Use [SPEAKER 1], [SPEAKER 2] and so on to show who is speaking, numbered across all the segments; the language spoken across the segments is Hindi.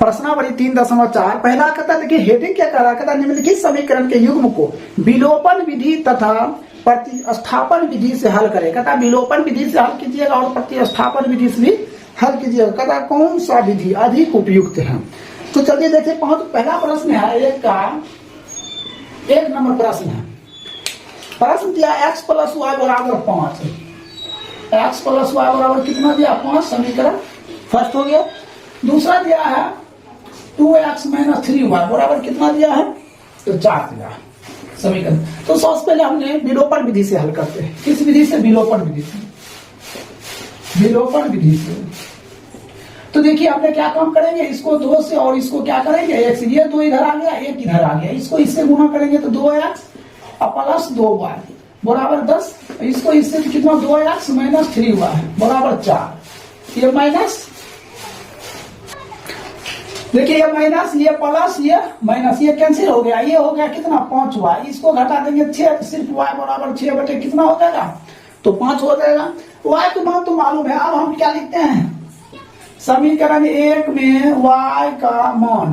[SPEAKER 1] प्रश्नावली 3.4 पहला कहता देखिए हेडिंग क्या कर रहा कहता निम्नलिखित समीकरण के युग्म को विलोपन विधि तथा प्रतिस्थापन विधि से हल करें। कहता विलोपन विधि से हल कीजिएगा और प्रतिस्थापन विधि से भी हल कीजिएगा। कहता कौन सा विधि अधिक उपयुक्त है। तो चलिए देखिए पहला प्रश्न है एक नंबर प्रश्न है। प्रश्न दिया x + y बराबर 5। x + y बराबर कितना दिया 5 समीकरण फर्स्ट हो गया। दूसरा दिया है 2x - 3y बराबर कितना दिया है तो 4 दिया समीकरण। तो सबसे पहले हमने विलोपन विधि से हल करते हैं। किस विधि से विलोपन विधि से विलोपन विधि से। तो देखिए हमने क्या काम करेंगे इसको 2 से और इसको क्या करेंगे 1 से। ये 2 इधर आ गया 1 इधर आ गया इसको इससे गुणा करेंगे तो 2x प्लस 2y बराबर 10। इसको इससे कितना 2x - 3y बराबर 4। ये माइनस देखिए ये माइनस ये प्लस ये माइनस ये कैंसिल हो गया। ये हो गया कितना 5y। इसको घटा देंगे 6 सिर्फ y बराबर 6 बटे कितना हो जाएगा तो 5 हो जाएगा। y का मान तो मालूम है। अब हम क्या लिखते हैं समीकरण 1 में y का मान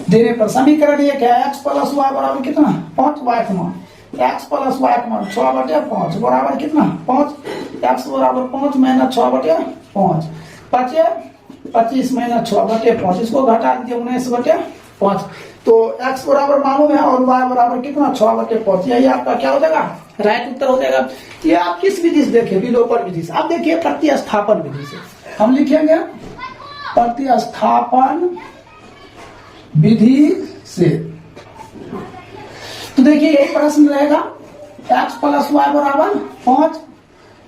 [SPEAKER 1] देने पर समीकरण 1 है x + y बराबर कितना 5y का मान। x + y का मान 6 बटे 5 बराबर कितना 5। x बराबर 5 - 6 बटे 5 बचे 25 - 6 बटे 5। इसको घटा दीजिए 19 बटे 5। तो x बराबर मालूम है और y बराबर कितना 6 बटे 5। यही आपका क्या हो जाएगा राइट उत्तर हो जाएगा। ये आप किस विधि से देखें विलोपन विधि से। अब देखिए प्रतिस्थापन विधि से हम लिखेंगे प्रतिस्थापन विधि से। तो देखिए यही प्रश्न रहेगा x + y बराबर 5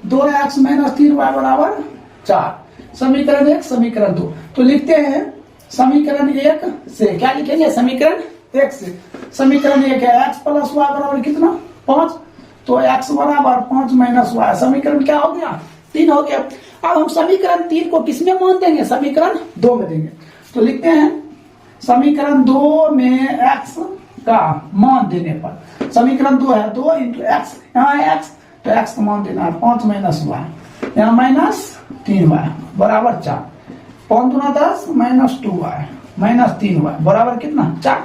[SPEAKER 1] 2x - 3y बराबर 4 समीकरण 1 समीकरण 2। तो लिखते हैं समीकरण 1 से क्या लिखेंगे समीकरण 1 से। समीकरण 1 है x + y बराबर कितना 5 तो x बराबर 5 - y समीकरण क्या हो गया 3 हो गया। अब हम समीकरण 3 को किसमें मान देंगे समीकरण 2 में देंगे। तो लिखते हैं समीकरण 2 में x का मान देने पर समीकरण 2 है 2 × x यहाँ x तो x का मान देना है 5 - y यहाँ -3y बराबर 4 5 दूना 10 -2y -3y बराबर कितना 4।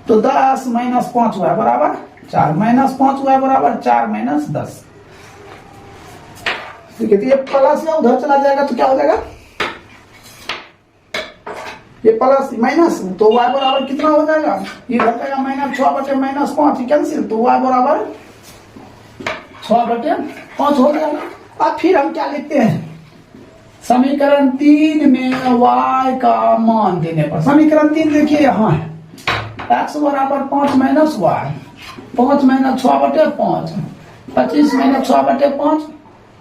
[SPEAKER 1] तो 10 - 5y बराबर 4 -5y बराबर 4 - 10। ठीक है। तो ये प्लस या उधर चला जाएगा तो क्या हो जाएगा ये प्लस माइनस तो y बराबर कितना हो जाएगा इधर जाएगा -6 बटे -5 कैंसिल तो y बराबर 6 बटे 5 हो जाएगा। अब फिर हम क्या लिखते हैं समीकरण 3 में y का मान देने पर समीकरण 3 देखिए यहाँ है x बराबर 5 - y 5 - 6 बटे 5 25 - 6 बटे 5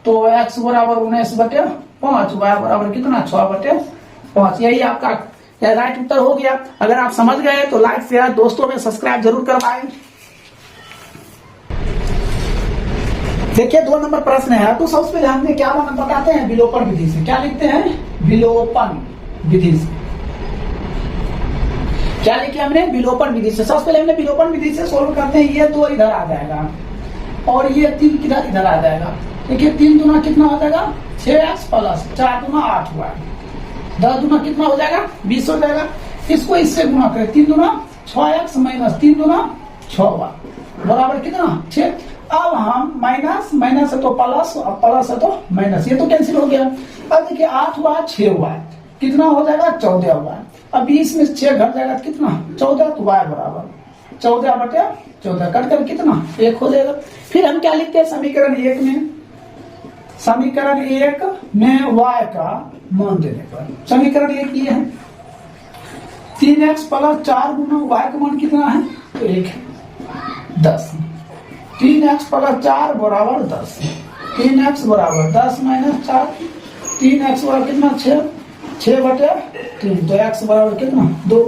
[SPEAKER 1] तो x बराबर 19 बटे 5 y बराबर कितना 6 बटे 5। यही आपका राइट उत्तर हो गया। अगर आप समझ गए तो लाइक शेयर दोस्तों में सब्सक्राइब जरूर करवाएं। देखिए 2 नंबर प्रश्न है। तो सबसे पहले हमने क्या बताते हैं विलोपन विधि से। क्या लिखते हैं विलोपन विधि से। क्या लिखे हमने विलोपन विधि से। सबसे पहले हमने विलोपन विधि से सोल्व करते हैं। ये 2 इधर आ जाएगा और ये 3 किधर इधर आ जाएगा। देखिए 3 दूना कितना हो जाएगा 6x + 4 दूना 8y 10 दूना कितना हो जाएगा 20 हो जाएगा। इसको इससे गुणा करें 3 दूना 6x - 3 दूना 6y बराबर कितना 6। अब हम माइनस है तो प्लस और प्लस है तो माइनस ये तो कैंसिल हो गया। अब देखिए 8y 6y कितना हो जाएगा 14y। अब 20 में 6 घट जाएगा कितना 14 तो y बराबर 14 बटे 14 कट कर कितना 1 हो जाएगा। फिर हम क्या लिखते हैं समीकरण 1 में y का मान देने पर समीकरण 1 ये है 3x + 4 गुना y का मान कितना है तो 1 है 10 3x + 4 बराबर 10 3x बराबर 10 - 4 3x बराबर कितना 6 बटे 3 तो x बराबर कितना 2।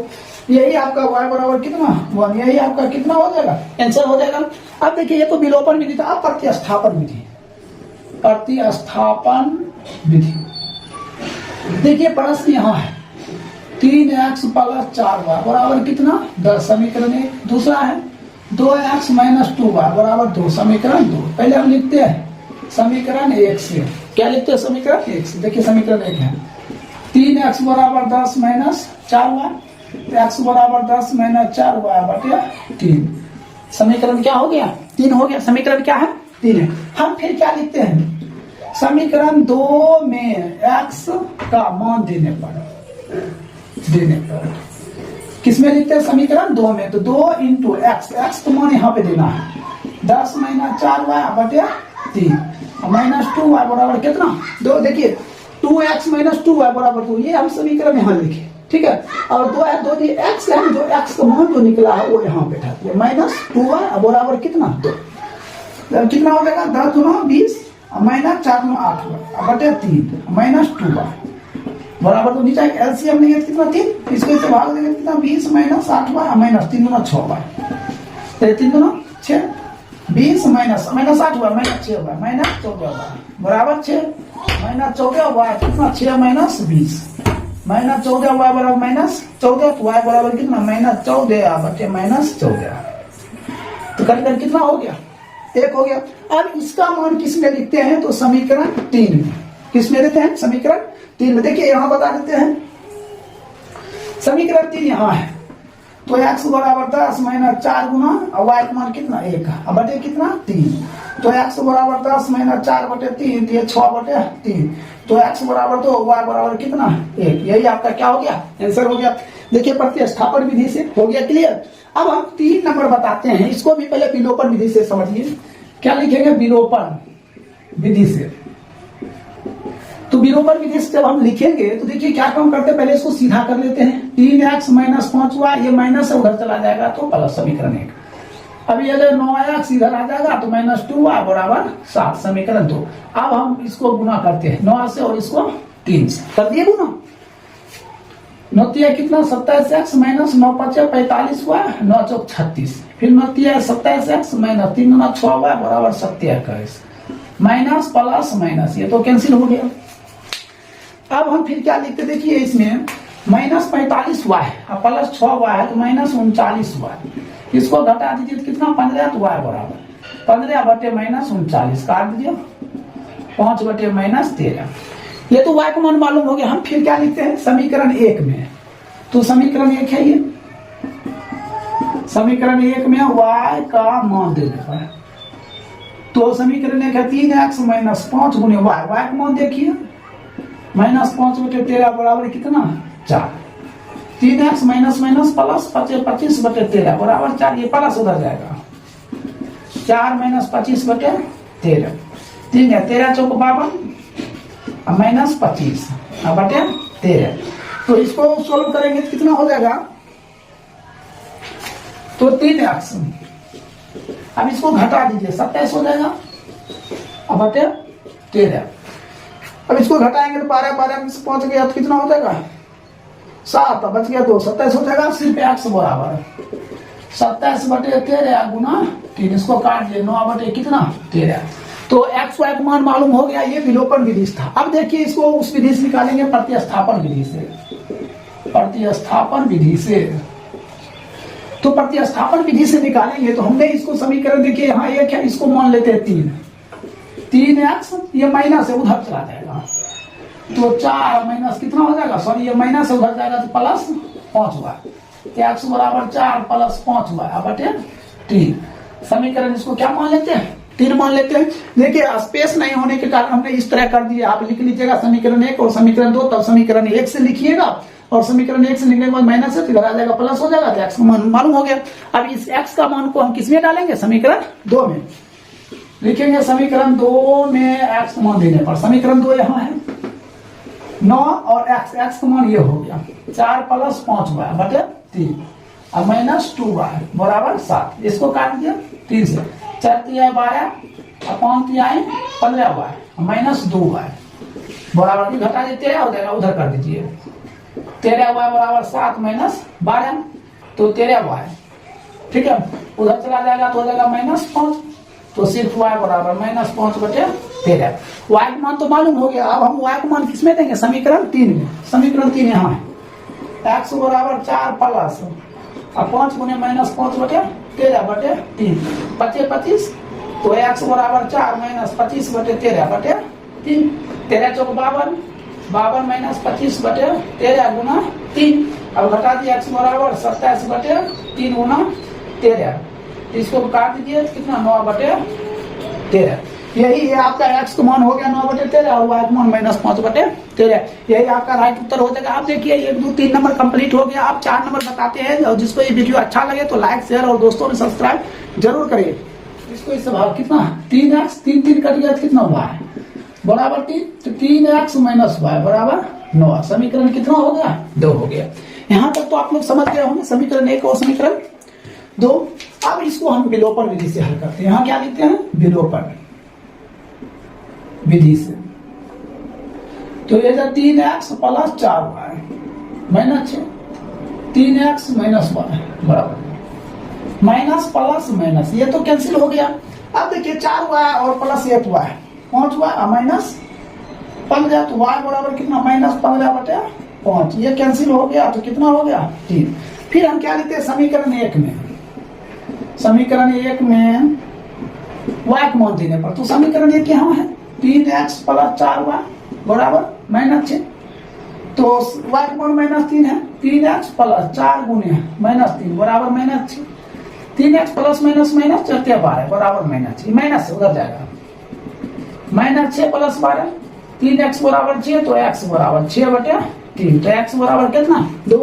[SPEAKER 1] यही आपका y बराबर कितना 1 यही आपका कितना हो जाएगा आंसर हो जाएगा। अब देखिए ये तो विलोपन विधि था। अब प्रतिस्थापन विधि देखिए प्रश्न यहाँ है 3x + 4y बराबर कितना 10 समीकरण 1। दूसरा है 2x - 2y बराबर 2 समीकरण 2। पहले हम लिखते हैं समीकरण 1 से। क्या लिखते हैं समीकरण 1 से। देखिए समीकरण 1 है 3x बराबर 10 माइनस 4y, x बराबर 10 माइनस 4y बटे 3। समीकरण क्या हो गया? 3 हो गया। समीकरण क्या है? 3 है। हम फिर क्या लिखते हैं? समीकरण 2 में x का मान देने पर किसमें लिखते हैं? समीकरण 2 में। तो 2 इंटू एक्स तो मान यहाँ पे देना है 10 माइनस 4y बटे 3 माइनस 2y बराबर कितना? 2। देखिए 2x माइनस 2y बराबर 2, ये हम समीकरण यहाँ लिखे, ठीक है। और 2 है, 2 x है, जो x का मान जो निकला है वो यहाँ बैठा दिया माइनस 2y बराबर कितना? 2। कितना हो जाएगा? 10 दूना 20 माइनस 4 दूना 8 बटे 3 माइनस 2y बराबर 2। नीचे एलसीएम लेंगे कितना? 3। इसको इससे भाग देंगे कितना? 20 माइनस 8y माइनस 3 दूना 6y, 3 दूना 6, 20 minus 8y minus 6y minus 14y बराबर 6 माइनस 14y कितना? 6 माइनस 20 माइनस 14y बराबर माइनस 14, तो y बराबर कितना? माइनस 14 बटे माइनस 14। तो कर कितना हो गया? 1 हो गया। अब इसका मान किस में लिखते हैं? तो समीकरण 3 में। किस में देते हैं? समीकरण 3 में। देखिए यहां बता देते हैं, समीकरण 3 यहां है। तो x बराबर 10 माइनस 4 गुना और y का मान कितना? 1 बटे कितना? 3। तो x बराबर 10 माइनस 4 बटे 3, ये 6 बटे 3। तो x बराबर 2, y बराबर कितना? 1। यही आपका क्या हो गया? आंसर हो गया। देखिए प्रतिस्थापन विधि से हो गया क्लियर। अब हम 3 नंबर बताते हैं, इसको भी पहले विलोपन विधि से समझिए। क्या लिखेंगे? विलोपन विधि से। तो विलोपन विधि से जब हम लिखेंगे तो देखिए क्या काम करते हैं, पहले इसको सीधा कर लेते हैं। 3x माइनस 5y, ये माइनस से उधर चला जाएगा तो प्लस समीकरण 1। अभी अगर 9x इधर आ जाएगा तो माइनस 2y बराबर 7 समीकरण 2। अब हम इसको गुना करते हैं 9 से और इसको 3 से कर दिए गुना। 9 कितना? 27x माइनस 9 5 45y 9 चौक 36, फिर 9 27x माइनस 3 गुना 6y बराबर 27 माइनस प्लस माइनस, ये तो कैंसिल हो गया। अब हम फिर क्या लिखते? देखिए इसमें माइनस 45y प्लस 6y है तो माइनस 39y। इसको घटा दीजिए तो कितना? 15, तो y बराबर 15 बटे माइनस 39 काट दीजिए 5 बटे माइनस 13। ये तो y का मान मालूम हो गया। हम फिर क्या लिखते हैं? समीकरण 1 में। तो समीकरण 1 है ये, समीकरण 1 में y का मान देने पर, तो समीकरण 1 है 3x माइनस 5 गुने y का मान देखिए माइनस 5 बटे 13 बराबर कितना? 4। 3x माइनस माइनस प्लस 25 बटे 13 बराबर 4, ये प्लस उधर जाएगा 4 माइनस 25 बटे 13, 3 है 13 चौक 52 माइनस 25 बटे 13। तो इसको सोल्व करेंगे तो कितना हो जाएगा? तो 3x, अब इसको घटा दीजिए 27 हो जाएगा बटे 13। अब इसको घटाएंगे तो 12 में से पहुंच गया तो कितना हो जाएगा? 7 बच गया 2, 27 हो जाएगा। सिर्फ x बराबर 27 बटे 13 गुना 3, इसको काट दिए 9 बटे कितना? 13। तो x y का मान मालूम हो गया। ये विलोपन विधि था। अब देखिए इसको उस विधि से निकालेंगे प्रतिस्थापन विधि से। प्रतिस्थापन विधि से, तो प्रतिस्थापन विधि से निकालेंगे तो हमने इसको समीकरण देखिए यहाँ 1 है, इसको मान लेते हैं 3x, ये माइनस है उधर चला जाएगा तो 4 माइनस कितना हो जाएगा? सॉरी ये माइनस है उधर जाएगा तो प्लस 5y। x बराबर 4 प्लस 5y बटे 3। समीकरण इसको क्या मान लेते हैं? 3 मान लेते हैं। देखिए स्पेस नहीं होने के कारण हमने इस तरह कर दिया। आप लिख लीजिएगा समीकरण 1 और समीकरण 2, तब समीकरण 1 से लिखिएगा और समीकरण 1 से लिखने के बाद माइनस है तो इधर आ जाएगा प्लस हो जाएगा, तो x का मान मालूम हो गया। अब इस x का मान को हम किसमें डालेंगे? समीकरण 2 में लिखेंगे। समीकरण 2 में x का मान देने पर, समीकरण 2 यहाँ है 9 और x का मान ये हो गया 4 प्लस 5y बटे 3 और माइनस 2y बराबर 7। इसको काट दिया 3 से, 4 3 12 और 5 3 15y माइनस 2y बराबर की घटा दीजिए 13 हो जाएगा, उधर कर दीजिए 13y बराबर 7 माइनस 12 तो 13y, ठीक है। उधर चला जाएगा तो हो जाएगा माइनस 5, तो सिर्फ y बराबर माइनस 5 बटे 13। y का मान तो मालूम हो गया। अब हम y का मान किसमें देंगे? समीकरण 3 में। समीकरण 3 यहाँ है x बराबर 4 प्लस 5 गुने माइनस 5 बटे 13 बटे 3 25 25, तो x बराबर 4 माइनस 25 बटे 13 बटे 3, 13 चौक 52 52 माइनस 25 बटे 13 गुना 3। अब घटा दिया x बराबर 27 बटे 3 गुना 13। इसको काट दीजिए, कितना 9 बटे 13। यही है आपका x का मान हो गया 9 बटे 13 और y का मान माइनस 5 बटे 13। यही आपका राइट उत्तर हो जाएगा। आप देखिए 1 2 3 नंबर कंप्लीट हो गया। आप 4 नंबर बताते हैं। और जिसको ये वीडियो अच्छा लगे तो लाइक शेयर और दोस्तों में सब्सक्राइब जरूर करिए। इसको इस भाग कितना 3x 3 3 कट गया, कितना y बराबर 3, तो 3x माइनस y बराबर 9। समीकरण कितना हो गया 2 हो गया। यहाँ तक तो आप लोग समझ गए होंगे समीकरण 1 और समीकरण 2। अब इसको हम विलोपन विधि से हल करते हैं। यहाँ क्या लिखते हैं विलोपन विधि से। तो ये 3x plus 4y minus 6, 3x minus y बराबर माइनस प्लस माइनस, ये तो कैंसिल हो गया। अब देखिए 4y और प्लस 8y 5y माइनस 15, तो y बराबर कितना माइनस 15 बटे 5, ये कैंसिल हो गया तो कितना हो गया 3। फिर हम क्या लिखते हैं समीकरण 1 में, समीकरण 1 में y का मान देने पर, तो समीकरण 1 यहाँ है 3x प्लस 4y बराबर माइनस 6, तो y का मान माइनस 3 है। 3x प्लस 4 गुने माइनस 3 बराबर minus 6। 3x plus minus minus 4 12 बराबर माइनस 6, माइनस से उधर जाएगा माइनस 6 प्लस 12, 3x बराबर 6, तो x बराबर 6 बटे 3, तो x बराबर कितना 2।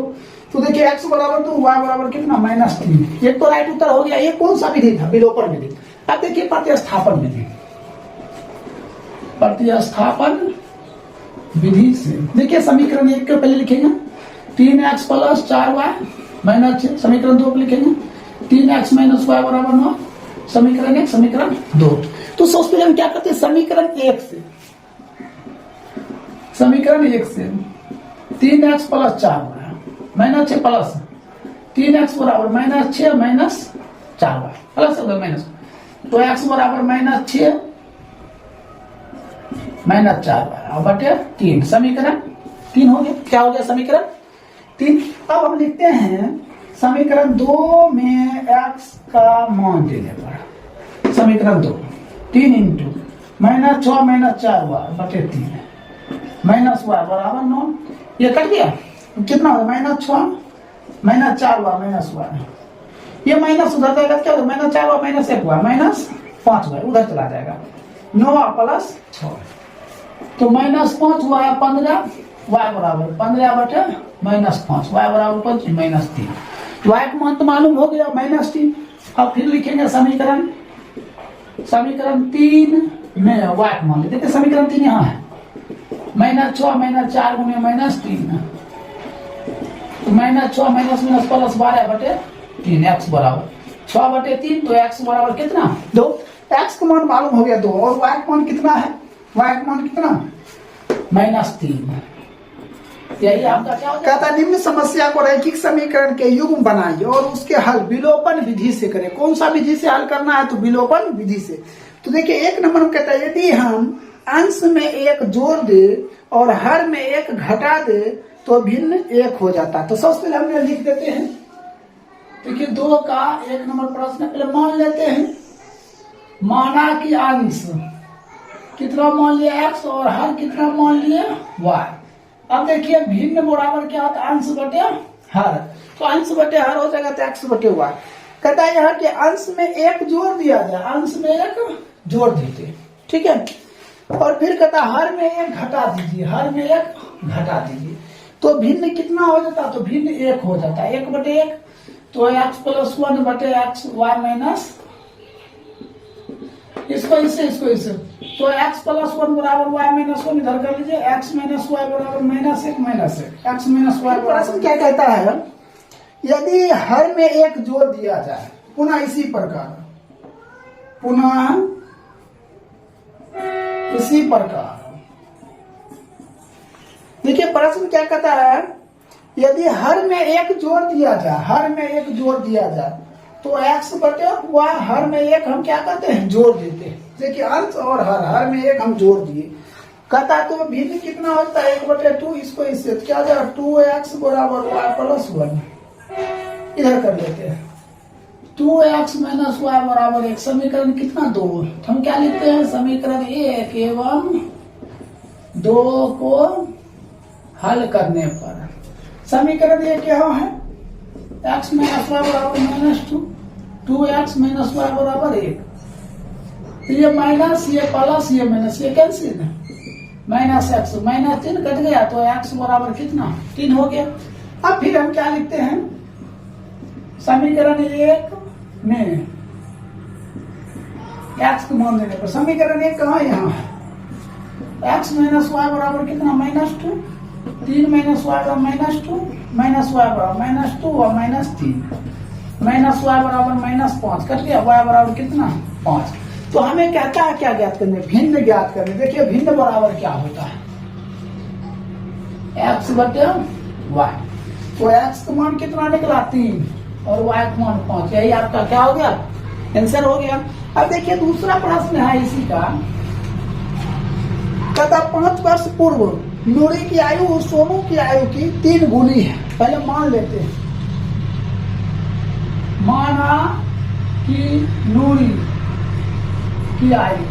[SPEAKER 1] तो देखिए x बराबर 2, y बराबर कितना माइनस 3। ये तो राइट उत्तर हो गया। ये कौन सा विधि था विलोपन विधि। अब देखिए प्रतिस्थापन विधि, प्रतिस्थापन विधि से देखिए समीकरण 1 के पहले लिखेंगे 3x प्लस 4y माइनस 6, समीकरण 2 पे लिखेंगे 3x माइनस y बराबर 9, समीकरण 1 समीकरण 2। तो सबसे पहले हम क्या करते हैं समीकरण 1 से, समीकरण 1 से 3x plus 4y minus 6 plus 3x बराबर माइनस 6 माइनस 4y प्लस होगा माइनस, तो x बराबर माइनस 6 माइनस 4y और बटे 3, समीकरण 3 हो गया। क्या हो गया समीकरण 3। अब हम लिखते हैं समीकरण 2 में x का मान देने पर, समीकरण 2 3 इंटू माइनस 6 माइनस 4y बटे 3 माइनस y बराबर 9। ये कट गया कितना होगा minus 6 minus 4y minus y, ये माइनस उधर जाएगा क्या होगा minus 4y minus 1y minus 5y उधर चला जाएगा 9 प्लस 6, तो माइनस 5y 15 y बराबर 15 बटे माइनस 5 y बराबर 5 माइनस 3, y का मान तो मालूम हो गया माइनस 3। अब फिर लिखेंगे समीकरण 3 में y का मान देखिए समीकरण 3 यहाँ है माइनस 6 माइनस 4 गुने माइनस 3, तो माइनस 6 माइनस माइनस प्लस 12 बटे 3, x बराबर 6 बटे 3, तो x बराबर कितना 2। x का मान मालूम हो गया 2 और y का मान कितना है, y का मान कितना माइनस 3। यही आपका क्या कहता है निम्न समस्या को रैखिक समीकरण के युग्म बनाइए और उसके हल विलोपन विधि से करें। कौन सा विधि से हल करना है, तो विलोपन विधि से। तो देखिए 1 नंबर में कहता है यदि हम अंश में 1 जोड़ दे और हर में 1 घटा दे तो भिन्न 1 हो जाता। तो सबसे पहले हम लिख देते हैं, देखिए 2 का 1 नंबर प्रश्न पहले मान लेते हैं, माना कि अंश कितना मान लिया x और हर कितना मान लिया y। अब देखिए भिन्न बराबर क्या होता है अंश बटे हर, तो अंश बटे हर हो जाएगा तो x बटे y। कहता है यहाँ के अंश में 1 जोड़ दिया जाए, अंश में 1 जोड़ दीजिए, ठीक है। और फिर कहता है हर में 1 घटा दीजिए, हर में 1 घटा दीजिए, तो भिन्न कितना हो जाता है, तो भिन्न 1 हो जाता है 1 बटे 1, तो x प्लस 1 बटे x y माइनस इसको इससे, तो x प्लस 1 बराबर y माइनस 1 इधर कर लीजिए, x माइनस y बराबर माइनस 1 x माइनस y बराबर क्या कहता है यदि हर में 1 जोड़ दिया जाए, पुनः इसी प्रकार, पुनः इसी प्रकार। देखिए प्रश्न क्या कहता है यदि हर में 1 जोड़ दिया जाए, हर में 1 जोड़ दिया जाए तो x बटे y हर में 1 हम क्या करते हैं जोड़ देते हैं। देखिए अंश और हर में 1 हम जोड़ दिए, कहता है तो भिन्न कितना होता है 1 बटे 2, इसको इससे क्या हो जाएगा 2x बराबर y प्लस 1, इधर कर लेते हैं 2x माइनस y बराबर 1, समीकरण कितना 2। हम क्या लिखते हैं समीकरण 1 एवं 2 को हल करने पर समीकरण ये क्या है, x माइनस वाई बराबर -2, 2x माइनस वाई बराबर 1। ये माइनस, ये प्लस, ये माइनस, ये कैंसिल है, -x -3 कट गया तो x बराबर कितना 3 हो गया। अब फिर हम क्या लिखते हैं, समीकरण 1 में x को मान देने पर समीकरण 1 कहाँ, यहाँ है, x माइनस वाई बराबर कितना -2, 3 माइनस वाई बराबर -2, माइनस वाई बराबर -2 और -3, माइनस वाई बराबर -5 कट गया, y बराबर कितना 5। तो हमें कहता है क्या ज्ञात करने, भिन्न ज्ञात करने। देखिए भिन्न बराबर क्या होता है, x बटे y। तो x का मान कितना निकला 3 और y का मान 5, यही आपका क्या हो गया, आंसर हो गया। अब देखिए दूसरा प्रश्न है इसी का, कहता 5 वर्ष पूर्व नूरी की आयु और सोनू की आयु की 3 गुनी है। पहले मान लेते हैं, माना कि नूरी की आयु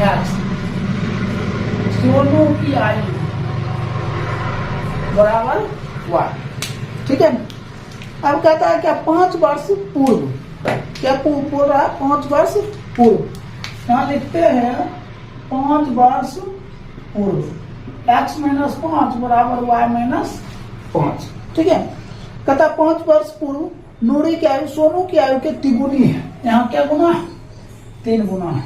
[SPEAKER 1] x, सोनू की आयु बराबर y, ठीक है। अब कहता है क्या 5 वर्ष पूर्व, क्या बोल रहा है 5 वर्ष पूर्व। यहाँ लिखते हैं 5 वर्ष पूर्व, x माइनस 5 बराबर y माइनस 5, ठीक है। कहता 5 वर्ष पूर्व नूरी की आयु सोनू की आयु के तिगुनी है। यहाँ क्या गुना है, 3 गुना है,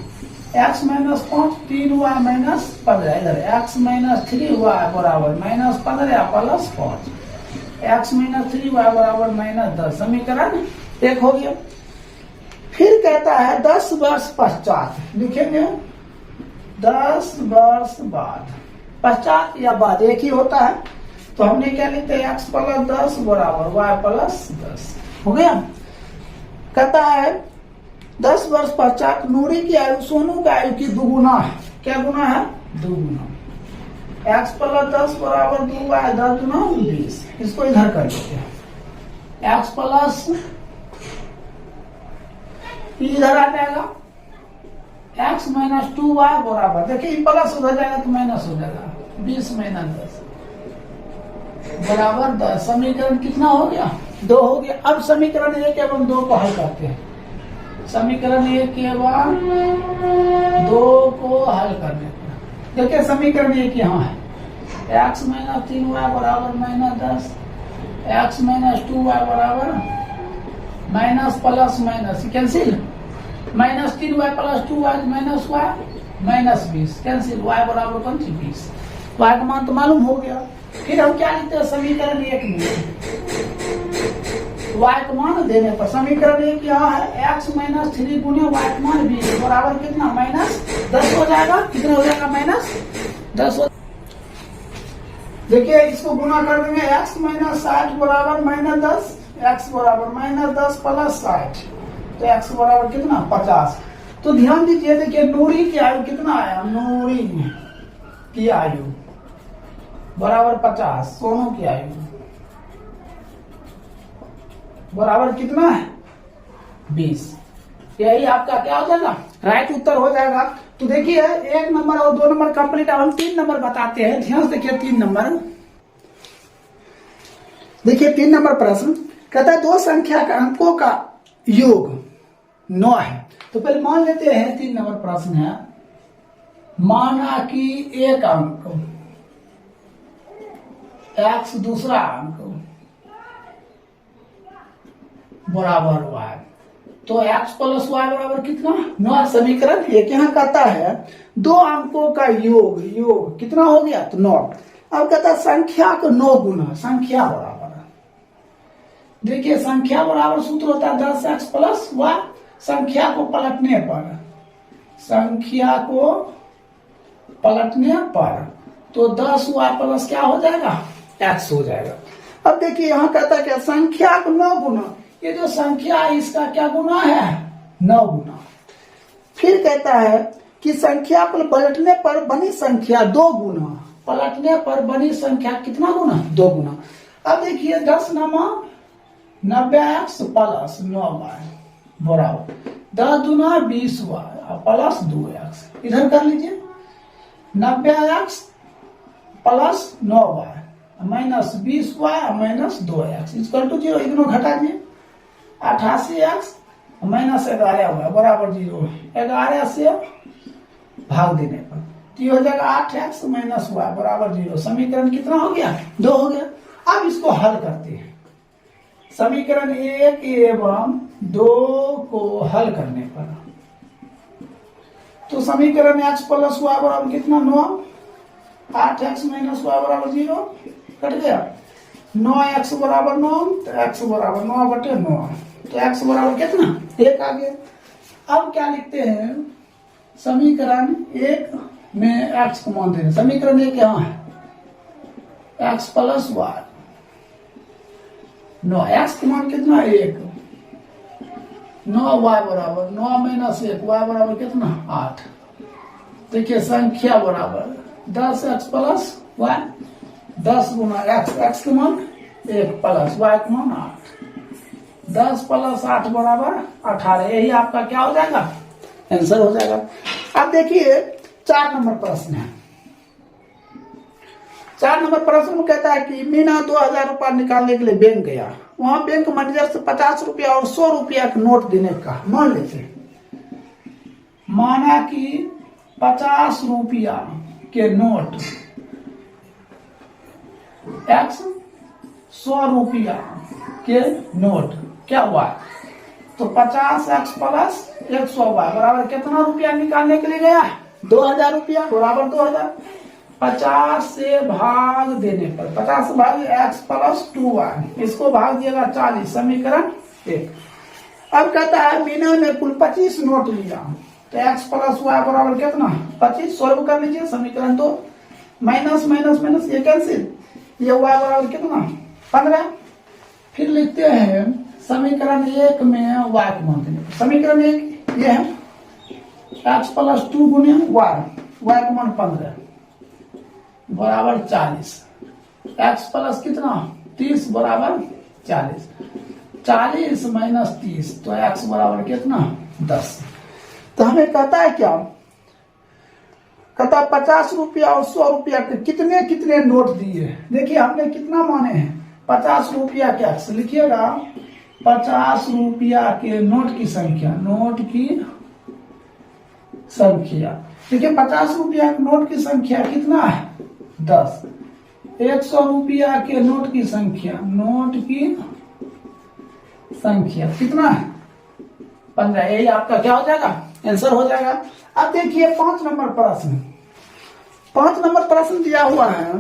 [SPEAKER 1] x माइनस 5 3y माइनस 15, इधर x माइनस 3y बराबर -15 प्लस 5, x माइनस 3y बराबर -10, समीकरण 1 हो गया। फिर कहता है 10 वर्ष पश्चात, लिखेंगे 10 वर्ष बाद, पश्चात या बाद एक ही होता है, तो हमने क्या लिखते हैं x प्लस 10 बराबर y प्लस 10, हो गया। कहता है 10 वर्ष पश्चात नूरी की आयु सोनू की आयु की दुगुना है। क्या गुना है, दुगुना, x प्लस 10 बराबर 2y, 10 गुना 20, इसको इधर कर लेते हैं, x प्लस इधर आ जाएगा x माइनस 2y बराबर, देखिए प्लस उधर जाएगा तो माइनस हो जाएगा, 20 माइनस 10 बराबर 10। समीकरण कितना हो गया, 2 हो गया। अब समीकरण 1 एवं 2 को हल करते हैं, समीकरण 1 एवं 2 को हल करने पर देखिए समीकरण 1 यहाँ है, x माइनस 3y बराबर -10, x माइनस 2y बराबर minus plus minus cancel, -3y plus 2y minus y -20 cancel, y बराबर 20, y का मान तो मालूम हो गया। फिर हम क्या लिखते हैं समीकरण 1 में, y का मान देने पर समीकरण 1 यहाँ है, x माइनस 3 गुने y का मान 20 बराबर कितना -10 हो जाएगा, कितना हो जाएगा -10 हो। देखिए इसको गुना कर देंगे, x माइनस 60 बराबर -10, x बराबर -10 प्लस 60, तो x बराबर कितना 50। तो ध्यान दीजिए, देखिए नूरी की आयु कितना आया, नूरी की आयु बराबर 50, सोनू की आयु बराबर कितना है 20, यही आपका क्या हो जाएगा, राइट उत्तर हो जाएगा। तो देखिए 1 नंबर और 2 नंबर कंप्लीट, अब हम 3 नंबर बताते हैं, ध्यान से देखिए 3 नंबर। देखिए 3 नंबर प्रश्न कहता है 2 संख्या के अंकों का योग 9 है। तो पहले मान लेते हैं 3 नंबर प्रश्न है, माना कि एक अंक x दूसरा अंक बराबर y, तो x प्लस y बराबर कितना 9। समीकरण 1 यहाँ कहता है 2 अंकों का योग, योग कितना हो गया तो 9। अब कहता है संख्या को 9 गुना, संख्या बराबर, देखिए संख्या बराबर सूत्र होता है 10x प्लस y, संख्या को पलटने पर, संख्या को पलटने पर तो 10y प्लस क्या हो जाएगा x हो जाएगा। अब देखिए यहाँ कहता है क्या संख्या को 9 गुना, ये जो संख्या है इसका क्या गुना है 9 गुना। फिर कहता है कि संख्या को पलटने पर बनी संख्या 2 गुना, पलटने पर बनी संख्या कितना गुना 2 गुना। अब देखिए 10 नमा 90x प्लस 9y बराबर 10 दूना 20y प्लस 2x, इधर कर लीजिए 90x plus 9y minus 20y minus 2x equal to 0। इग्नो घटा दिए 88x माइनस 11y बराबर 0। 11 से भाग देने पर तो हो जाएगा 8x माइनस y बराबर 0। समीकरण कितना हो गया? 2 हो गया। अब इसको हल करते हैं। समीकरण 1 एवं 2 को हल करने पर तो समीकरण x प्लस y बराबर कितना? 9। 8x माइनस y बराबर 0 कट गया। 9x बराबर 9 तो x बराबर 9/9 तो x बराबर कितना? 1 आ गया। अब क्या लिखते हैं? समीकरण 1 में x को मान देना। समीकरण 1 यहाँ है x प्लस y 9 x का मान कितना? 1। 9y बराबर 9 माइनस 1 y बराबर कितना? 8। देखिए संख्या बराबर 10x प्लस y 10 गुना x का मान 1 प्लस y का मान 8। 10 प्लस 8 बराबर 18। यही आपका क्या हो जाएगा? आंसर हो जाएगा। अब देखिए 4 नंबर प्रश्न है। 4 नंबर प्रश्न में कहता है कि मीना 2000 रुपया निकालने के लिए बैंक गया। वहां बैंक मैनेजर से 50 रुपया और 100 रुपया का नोट देने का मान लेते हैं। माना कि 50 रुपया के नोट x 100 रुपया के नोट क्या हुआ? तो 50x प्लस 100y बराबर कितना रुपया निकालने के लिए गया? 2000 रुपया बराबर 2000। 50 से भाग देने पर 50 भाग x प्लस 2y इसको भाग दिएगा 40। समीकरण 1। अब कहता है मीना ने कुल 25 नोट लिया तो x प्लस y बराबर कितना? 25। सॉल्व कर लीजिए। समीकरण 2 माइनस माइनस माइनस ये कैंसिल। ये y बराबर कितना? 15। फिर लिखते हैं समीकरण 1 में y को मान देंगे। समीकरण 1 ये है x प्लस 2 गुने y का मान 15 बराबर 40। x प्लस कितना? 30 बराबर 40। 40 माइनस 30 तो x बराबर कितना? 10। तो हमें कहता है क्या? कहता 50 रुपया और 100 रुपया के कितने कितने नोट दिए। देखिए हमने कितना माने हैं? 50 रुपया के x लिखिएगा 50 रुपया के नोट की संख्या। नोट की संख्या देखिए 50 रुपया के नोट की संख्या कितना है? 10। 100 रुपया के नोट की संख्या। नोट की संख्या कितना है? 15। यही आपका क्या हो जाएगा? आंसर हो जाएगा। अब देखिए 5 नंबर प्रश्न। 5 नंबर प्रश्न दिया हुआ है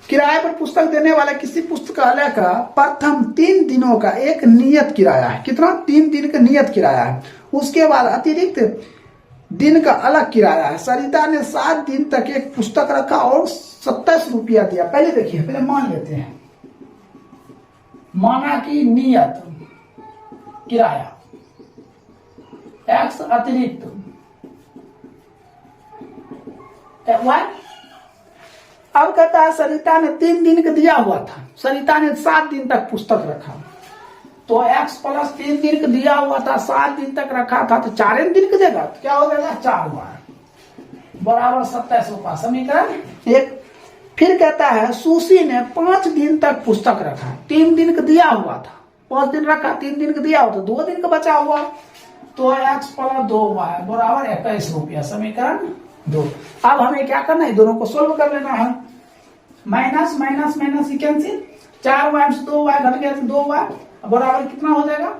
[SPEAKER 1] किराए पर पुस्तक देने वाले किसी पुस्तकालय का प्रथम 3 दिनों का एक नियत किराया है। कितना? 3 दिन का नियत किराया है। उसके बाद अतिरिक्त दिन का अलग किराया है। सरिता ने 7 दिन तक एक पुस्तक रखा और 27 रुपया दिया। पहले देखिए, पहले मान लेते हैं। माना कि नियत किराया x अतिरिक्त y। अब कहता है सरिता ने 3 दिन का दिया हुआ था। सरिता ने 7 दिन तक पुस्तक रखा तो x प्लस 3 दिन का दिया हुआ था 7 दिन तक रखा था तो 4 दिन का देगा तो क्या हो जाएगा? 4 बार बराबर 27 रुपया। समीकरण 1। फिर कहता है सुशी ने 5 दिन तक पुस्तक रखा। 3 दिन का दिया हुआ था 5 दिन रखा 3 दिन का दिया हुआ था 2 दिन का बचा हुआ तो x प्लस 2y बराबर 21 रुपया। समीकरण 2। अब हमें क्या करना है? दोनों को सोल्व कर लेना है। Minus minus minus cancel. 4y से 2y घट गया तो 2y बराबर कितना हो जाएगा?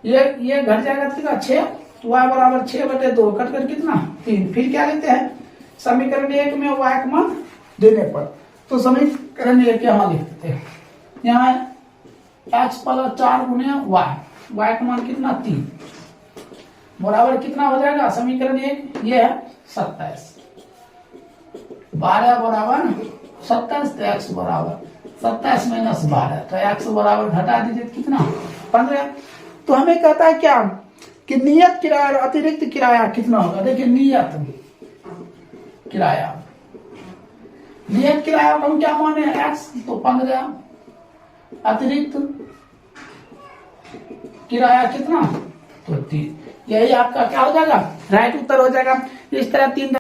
[SPEAKER 1] ये घट जाएगा कितना? 6। तो y बराबर 6/2 कट कर कितना? 3। फिर क्या लेते हैं? समीकरण 1 में y का मान देने पर तो समीकरण 1 यहाँ लिख देते हैं। यहाँ x प्लस 4 गुने y का मान कितना? 3 बराबर कितना हो जाएगा? समीकरण 1 ये है 27। 12 बराबर 27 तो x बराबर 27 माइनस 12 तो x बराबर घटा दीजिए कितना? 15। तो हमें कहता है क्या कि नियत किराया और अतिरिक्त किराया कितना होगा? देखिए नियत किराया को हम क्या माने? x तो 15। अतिरिक्त किराया कितना? तो 3। यही आपका क्या हो जाएगा? राइट उत्तर हो जाएगा। इस तरह 3